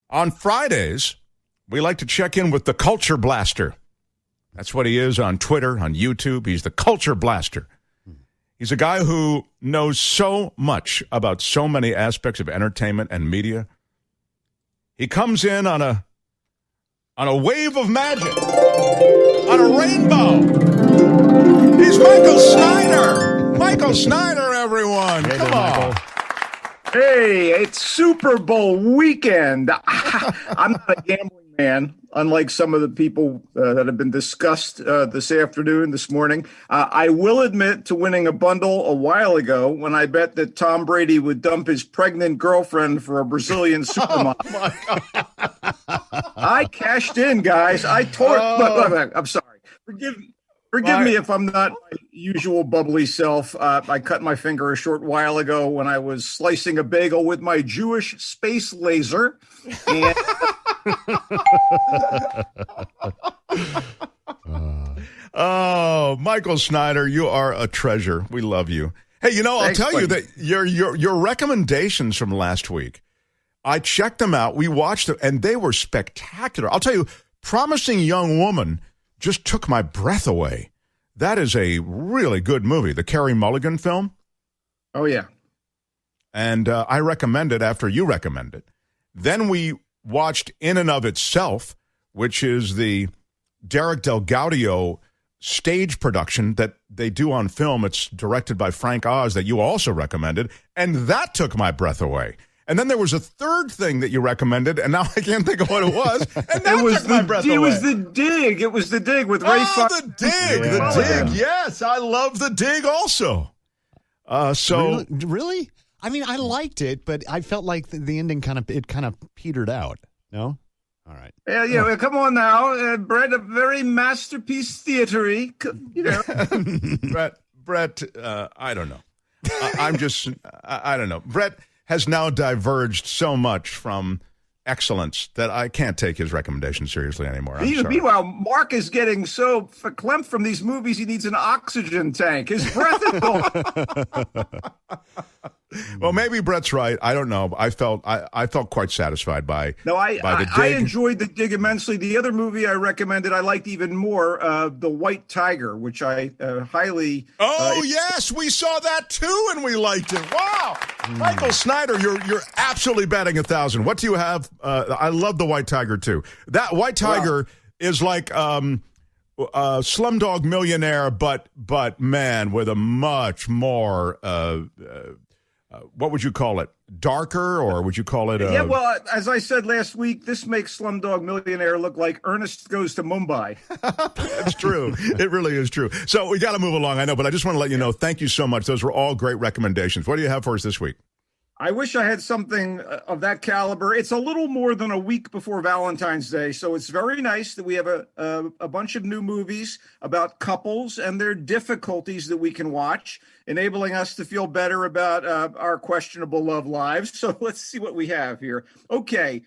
On Fridays, we like to check in with the Culture Blaster. That's what he is on Twitter, on YouTube. He's the Culture Blaster. He's a guy who knows so much about so many aspects of entertainment and media. He comes in on a wave of magic, on a rainbow. He's Michael Snyder. Michael Snyder, everyone. Come on. Hey, it's Super Bowl weekend. I'm not a gambling man, unlike some of the people that have been discussed this morning. I will admit to winning a bundle a while ago when I bet that Tom Brady would dump his pregnant girlfriend for a Brazilian supermodel. Oh, my God. I cashed in, guys. I'm sorry. Forgive me if I'm not my usual bubbly self. I cut my finger a short while ago when I was slicing a bagel with my Jewish space laser. And Oh, Michael Snyder, you are a treasure. We love you. Hey, I'll tell you that your recommendations from last week, I checked them out. We watched them, and they were spectacular. I'll tell you, Promising Young Woman just took my breath away. That is a really good movie, the Carey Mulligan film. Oh, yeah. And I recommend it after you recommend it. Then we watched In and of Itself, which is the Derek DelGaudio stage production that they do on film. It's directed by Frank Oz that you also recommended, and that took my breath away. And then there was a third thing that you recommended, and now I can't think of what it was. And that took my breath away. It was The Dig. It was The Dig with Ray Fox. Oh, The Dig. Yeah. The Dig. Yes, I love The Dig also. Really? I mean, I liked it, but I felt like the ending kind of petered out. No? All right. Yeah. Well, come on now, Brett. A very masterpiece theatery. Brett. I don't know. I don't know. Brett has now diverged so much from excellence that I can't take his recommendation seriously anymore. Meanwhile, Mark is getting so verklempt from these movies, he needs an oxygen tank. His breath is gone. Well, maybe Brett's right. I don't know. I felt quite satisfied by The Dig. I enjoyed The Dig immensely. The other movie I recommended, I liked even more, The White Tiger, which I highly... yes, we saw that too, and we liked it. Wow. Michael Snyder, you're absolutely batting 1,000. What do you have? I love The White Tiger too. That White Tiger is like Slumdog Millionaire, but man, with a much more... what would you call it? Darker, or would you call it? Yeah, well, as I said last week, this makes Slumdog Millionaire look like Ernest Goes to Mumbai. That's true. It really is true. So we got to move along, I know, but I just want to let you know, thank you so much. Those were all great recommendations. What do you have for us this week? I wish I had something of that caliber. It's a little more than a week before Valentine's Day, so it's very nice that we have a bunch of new movies about couples and their difficulties that we can watch, enabling us to feel better about our questionable love lives. So let's see what we have here. Okay,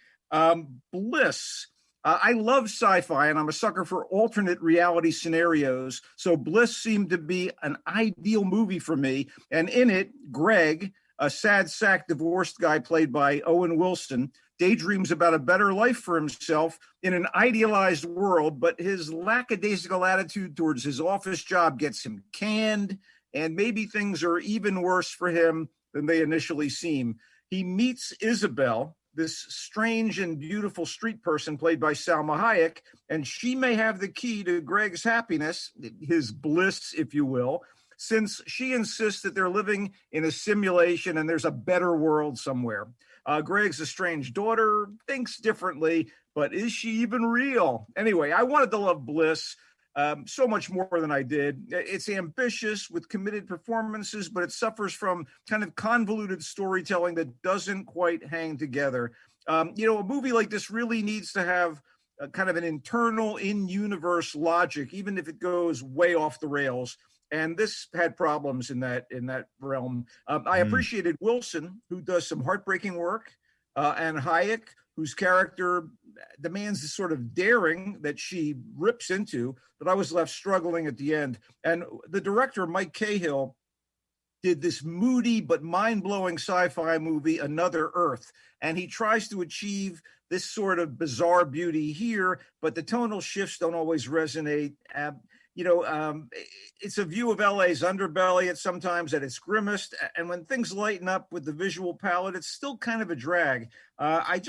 Bliss. I love sci-fi, and I'm a sucker for alternate reality scenarios, so Bliss seemed to be an ideal movie for me. And in it, Greg, a sad sack divorced guy played by Owen Wilson, daydreams about a better life for himself in an idealized world, but his lackadaisical attitude towards his office job gets him canned, and maybe things are even worse for him than they initially seem. He meets Isabel, this strange and beautiful street person played by Salma Hayek, and she may have the key to Greg's happiness, his bliss, if you will, since she insists that they're living in a simulation and there's a better world somewhere. Greg's estranged daughter thinks differently, but is she even real? Anyway, I wanted to love Bliss so much more than I did. It's ambitious with committed performances, but it suffers from kind of convoluted storytelling that doesn't quite hang together. A movie like this really needs to have kind of an internal in-universe logic, even if it goes way off the rails. And this had problems in that realm. I appreciated Wilson, who does some heartbreaking work, and Hayek, whose character demands this sort of daring that she rips into, but I was left struggling at the end. And the director, Mike Cahill, did this moody but mind-blowing sci-fi movie, Another Earth. And he tries to achieve this sort of bizarre beauty here, but the tonal shifts don't always resonate. It's a view of LA's underbelly at sometimes at its grimmest. And when things lighten up with the visual palette, it's still kind of a drag. I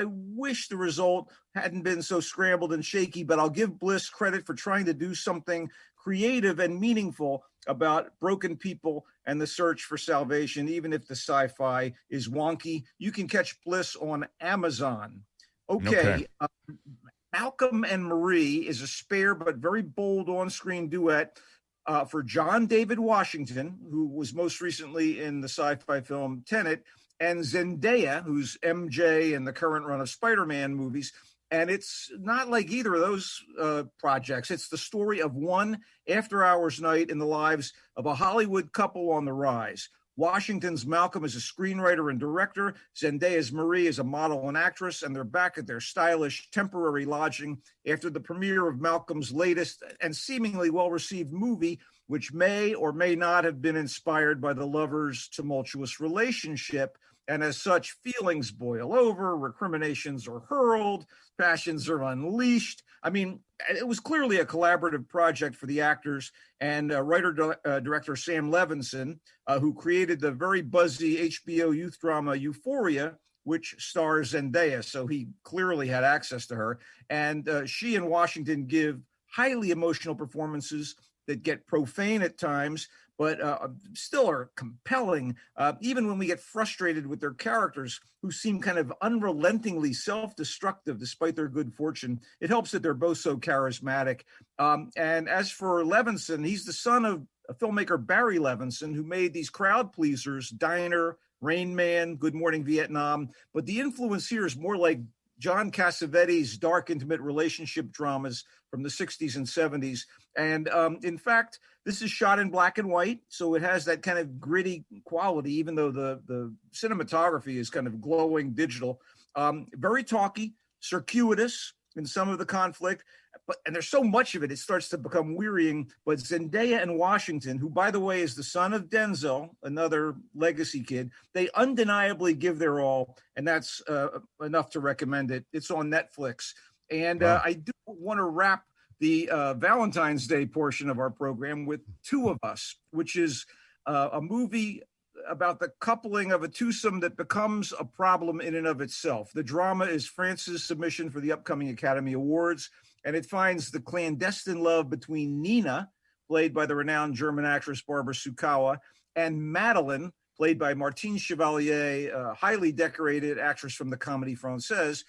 wish the result hadn't been so scrambled and shaky, but I'll give Bliss credit for trying to do something creative and meaningful about broken people and the search for salvation, even if the sci-fi is wonky. You can catch Bliss on Amazon. Okay. Malcolm and Marie is a spare but very bold on-screen duet for John David Washington, who was most recently in the sci-fi film Tenet, and Zendaya, who's MJ in the current run of Spider-Man movies. And it's not like either of those projects. It's the story of one after-hours night in the lives of a Hollywood couple on the rise. Washington's Malcolm is a screenwriter and director. Zendaya's Marie is a model and actress, and they're back at their stylish temporary lodging after the premiere of Malcolm's latest and seemingly well-received movie, which may or may not have been inspired by the lovers' tumultuous relationship. And as such, feelings boil over, recriminations are hurled, passions are unleashed. I mean, it was clearly a collaborative project for the actors and writer-director Sam Levinson, who created the very buzzy HBO youth drama Euphoria, which stars Zendaya. So he clearly had access to her. And she and Washington give highly emotional performances that get profane at times, but still are compelling, even when we get frustrated with their characters who seem kind of unrelentingly self-destructive despite their good fortune. It helps that they're both so charismatic. And as for Levinson, he's the son of a filmmaker, Barry Levinson, who made these crowd pleasers, Diner, Rain Man, Good Morning Vietnam. But the influence here is more like John Cassavetes' dark, intimate relationship dramas from the 60s and 70s. And in fact, this is shot in black and white, so it has that kind of gritty quality, even though the cinematography is kind of glowing digital. Very talky, circuitous in some of the conflict, and there's so much of it, it starts to become wearying. But Zendaya and Washington, who, by the way, is the son of Denzel, another legacy kid, they undeniably give their all, and that's enough to recommend it. It's on Netflix. And wow. I do want to wrap the Valentine's Day portion of our program with Two of Us, which is a movie about the coupling of a twosome that becomes a problem in and of itself. The drama is France's submission for the upcoming Academy Awards, and it finds the clandestine love between Nina, played by the renowned German actress Barbara Sukowa, and Madeline, played by Martine Chevalier, a highly decorated actress from the Comédie Française,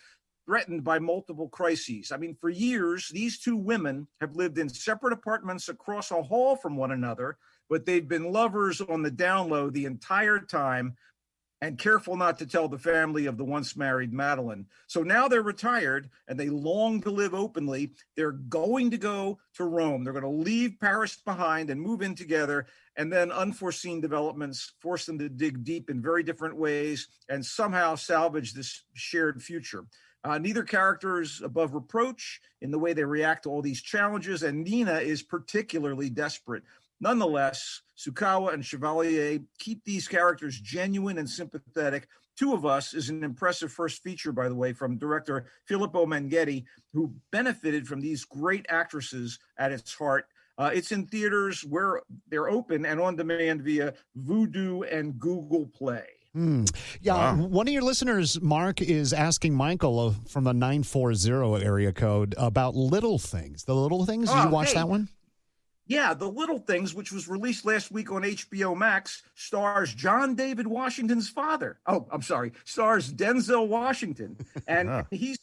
threatened by multiple crises. I mean, for years, these two women have lived in separate apartments across a hall from one another, but they've been lovers on the down low the entire time and careful not to tell the family of the once married Madeline. So now they're retired and they long to live openly. They're going to go to Rome. They're going to leave Paris behind and move in together. And then unforeseen developments force them to dig deep in very different ways and somehow salvage this shared future. Neither character is above reproach in the way they react to all these challenges, and Nina is particularly desperate. Nonetheless, Sukowa and Chevalier keep these characters genuine and sympathetic. Two of Us is an impressive first feature, by the way, from director Filippo Manghetti, who benefited from these great actresses at its heart. It's in theaters where they're open and on demand via Vudu and Google Play. Yeah, wow. One of your listeners, Mark, is asking Michael from the 940 area code about Little Things. The Little Things, did you watch that one? Yeah, The Little Things, which was released last week on HBO Max, stars John David Washington's father. Oh, I'm sorry, stars Denzel Washington. And he's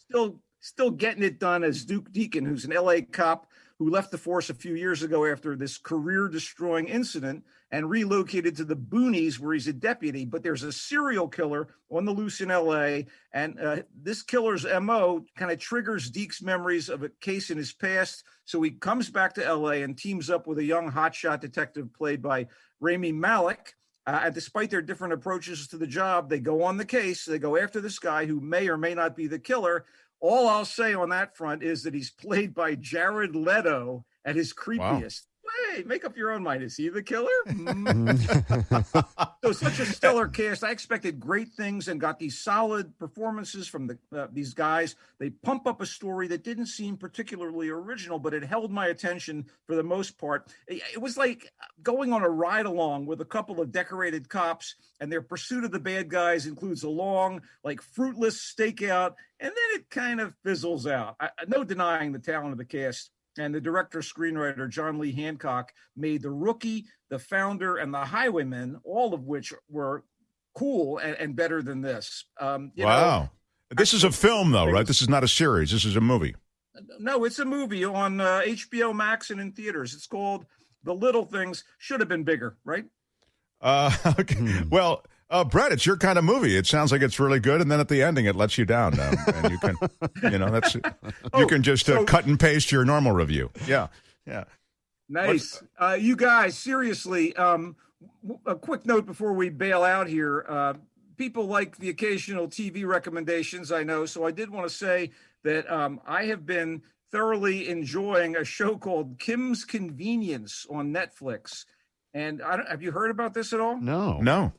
still getting it done as Duke Deacon, who's an LA cop who left the force a few years ago after this career-destroying incident and relocated to the boonies where he's a deputy. But there's a serial killer on the loose in L.A., and this killer's M.O. kind of triggers Deke's memories of a case in his past. So he comes back to L.A. and teams up with a young hotshot detective played by Rami Malek. And despite their different approaches to the job, they go on the case. They go after this guy who may or may not be the killer. All I'll say on that front is that he's played by Jared Leto at his creepiest. Wow. Hey, make up your own mind. Is he the killer? So such a stellar cast. I expected great things and got these solid performances from these guys. They pump up a story that didn't seem particularly original, but it held my attention for the most part. It was like going on a ride along with a couple of decorated cops, and their pursuit of the bad guys includes a long, like fruitless stakeout, and then it kind of fizzles out. No denying the talent of the cast. And the director-screenwriter, John Lee Hancock, made The Rookie, The Founder, and The Highwayman, all of which were cool and better than this. Wow. This is a film, though, right? This is not a series. This is a movie. No, it's a movie on HBO Max and in theaters. It's called The Little Things. Should have been bigger, right? Okay. Well, Brett, it's your kind of movie. It sounds like it's really good, and then at the ending, it lets you down. And you can, that's you can just cut and paste your normal review. Yeah. Nice. You guys, seriously, a quick note before we bail out here. People like the occasional TV recommendations, I know, so I did want to say that I have been thoroughly enjoying a show called Kim's Convenience on Netflix. And have you heard about this at all? No.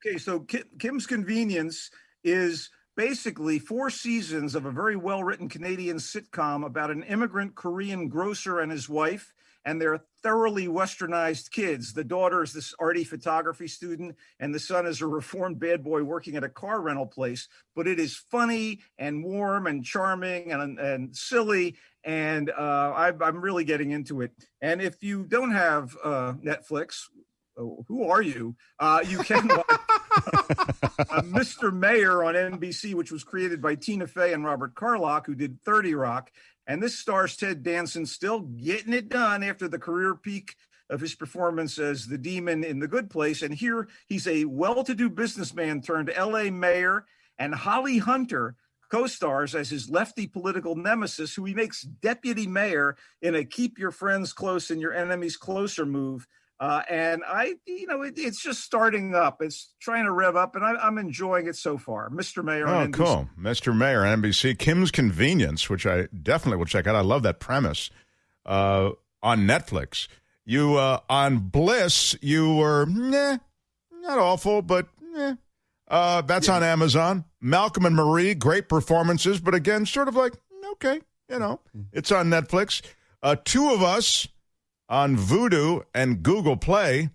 Okay, so Kim's Convenience is basically 4 seasons of a very well-written Canadian sitcom about an immigrant Korean grocer and his wife and their thoroughly westernized kids. The daughter is this arty photography student, and the son is a reformed bad boy working at a car rental place. But it is funny and warm and charming and silly, and I'm really getting into it. And if you don't have Netflix, who are you? You can watch Mr. Mayor on NBC, which was created by Tina Fey and Robert Carlock, who did 30 Rock. And this stars Ted Danson, still getting it done after the career peak of his performance as the demon in The Good Place. And here he's a well-to-do businessman turned LA mayor, and Holly Hunter co-stars as his lefty political nemesis, who he makes deputy mayor in a keep your friends close and your enemies closer move. And it's just starting up. It's trying to rev up, and I'm enjoying it so far. Mr. Mayor on NBC. Oh, cool. Mr. Mayor on NBC. Kim's Convenience, which I definitely will check out. I love that premise. On Netflix. You, on Bliss, you were, not awful, but that's on Amazon. Malcolm and Marie, great performances, but again, sort of like, okay, it's on Netflix. Two of Us, on Vudu and Google Play.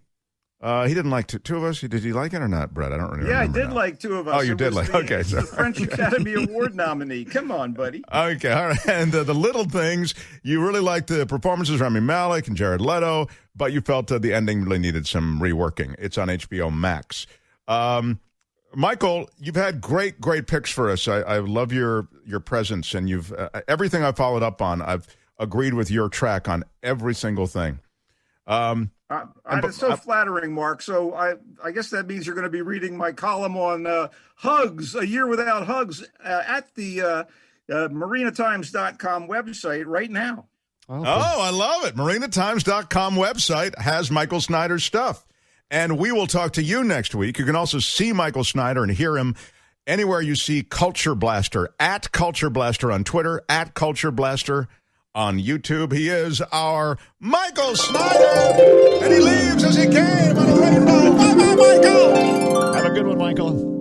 He didn't like Two of Us. Did he like it or not, Brett? I don't really remember. Yeah, I did like Two of Us. Oh, you did like okay. So the French Academy Award nominee. Come on, buddy. Okay, all right. And The Little Things, you really liked the performances, Rami Malek and Jared Leto, but you felt the ending really needed some reworking. It's on HBO Max. Michael, you've had great picks for us. I love your presence, and you've everything I followed up on, I've agreed with your track on every single thing. It's so flattering, Mark. So I guess that means you're going to be reading my column on hugs, a year without hugs, at the marinatimes.com website right now. Oh, I love it. marinatimes.com website has Michael Snyder's stuff. And we will talk to you next week. You can also see Michael Snyder and hear him anywhere you see Culture Blaster, at Culture Blaster on Twitter, at Culture Blaster on YouTube. He is our Michael Snyder, and he leaves as he came on a rainbow. Bye-bye, Michael. Have a good one, Michael.